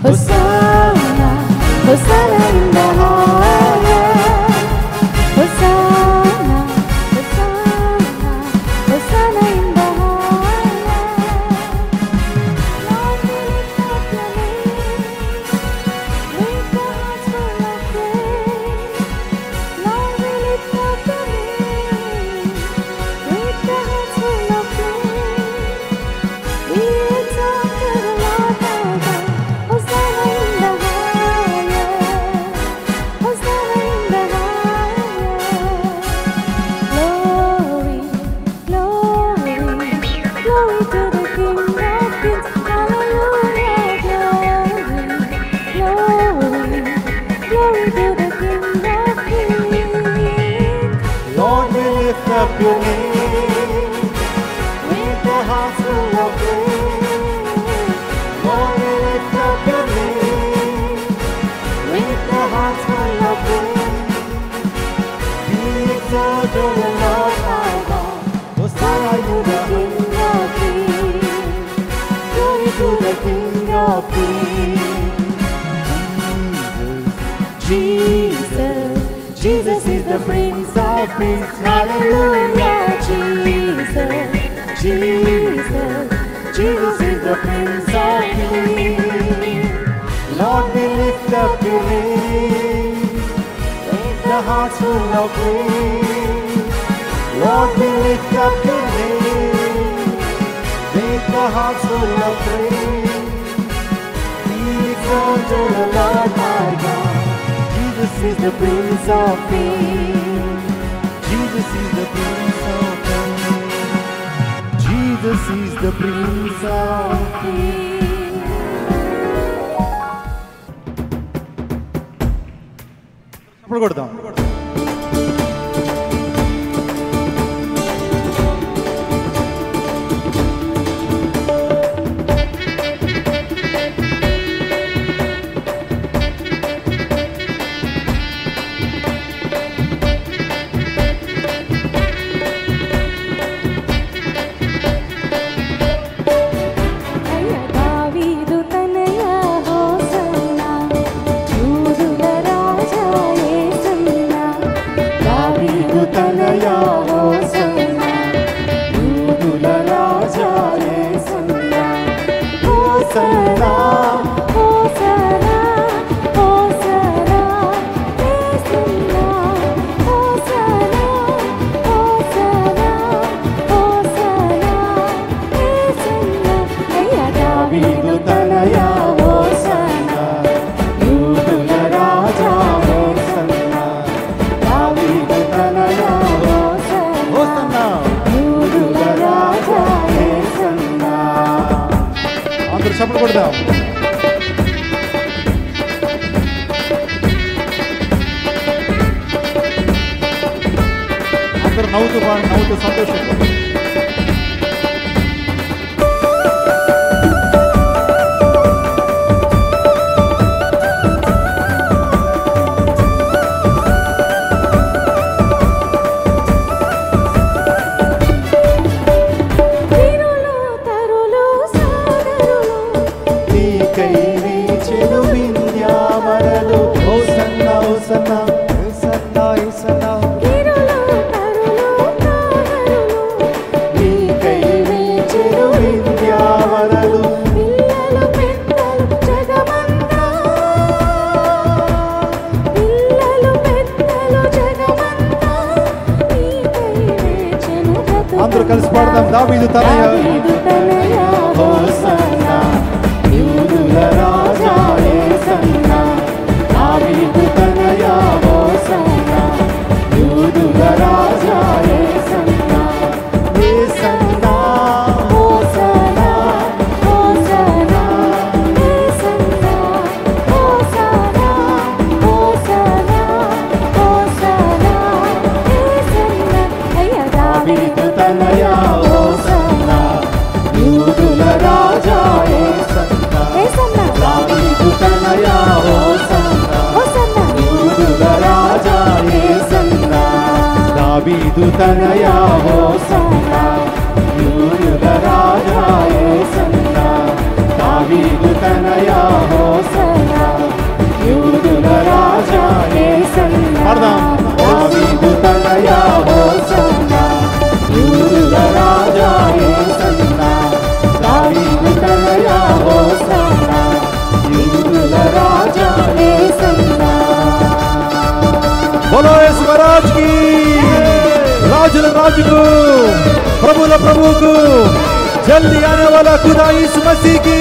Hosanna, Hosanna in the highest. Hosanna, Hosanna, Hosanna in the highest. Lord, we lift up your name with the hearts full of praise. Lord, we lift up your name with the hearts full of praise. We exalt the Lord our God. Hosanna in the highest. Hosanna in the highest. Glory, glory, glory to the King of Kings. Hallelujah, glory, glory, glory to the King of Kings. Lord, we lift up your name with the hearts full of praise. Lord, we lift up your name with the hearts full of praise. We exalt the Lord our God. Hosanna to the King of Kings. Glory to the King of Kings. Jesus, Jesus is the Prince of Peace. Hallelujah, Jesus, Jesus, Jesus is the Prince of Peace. Lord, we lift up your name with the hearts full of praise. Lord, we lift up your name with the hearts full of praise. We exalt the Lord my God. Jesus is the Prince of Peace. Jesus is the Prince of Peace. Jesus is the Prince of Peace. ఇప్పుడు కొడదాం. దావీదు తనయ హోసన్నా, యూదుల రాజా యేసన్నా. దావీదు తనయ హోసన్నా, యూదుల రాజా యేసన్నా. హోసన్నా, హోసన్నా, హోసన్నా యేసన్నా. హోసన్నా, హోసన్నా, హోసన్నా యేసన్నా. అయ్యా దావీదు తనయ హోసన్నా, యూదుల రాజా యేసన్నా. దావీదు తనయ హోసన్నా, యూదుల రాజా యేసన్నా. అందరూ చప్పట్లు కొడదాం. అందరూ నవ్వుతూ నవ్వుతూ సంతోషంగా. వీరులు తరులు సోదరులు నీకై వీచెను వింధ్యావనలు. హోసన్నా, హోసన్నా, హోసన్నా, హోసన్నా. వీరులు తరులు సోదరులు నీకై వీచెను వింధ్యావనలు. పిల్లలు పెద్దలు జగమంతా, పిల్లలు పెద్దలు జగమంతా నీకై వేచెను బ్రతుకు. అందరూ కలిసి పాడదాం. దావీదు తనయ దావీదు తనయ హోసన్నా, యూదుల రాజా యేసన్నా. దావీదు తనయ హోసన్నా, యూదుల రాజా యేసన్నా. యేసన్నా, హోసన్నా, హోసన్నా యేసన్నా. హోసన్నా, హోసన్నా, హోసన్నా యేసన్నా. అయ్యా దావీదు తనయ హోసన్నా, యూదుల రాజా యేసన్నా. యేసన్నా. దావీదు తనయ హోసన్నా, హోసన్నా, యూదుల రాజా యేసన్నా. దావీదు తనయ హోసన్నా, యూదుల రాజా యేసన్నా. దావీదు తనయా హోసన్నా యూదుల రాజా యేసన్నా దావీదు తనయా హోసన్నా యూదుల రాజా యేసన్నా దావీదు తనయా హోసన్నా యూదుల రాజా యేసన్నా बोलो यीशु महाराज की राजुल राजु को प्रभुल प्रभु को जल्दी आने वाला खुदा यीशु मसीह की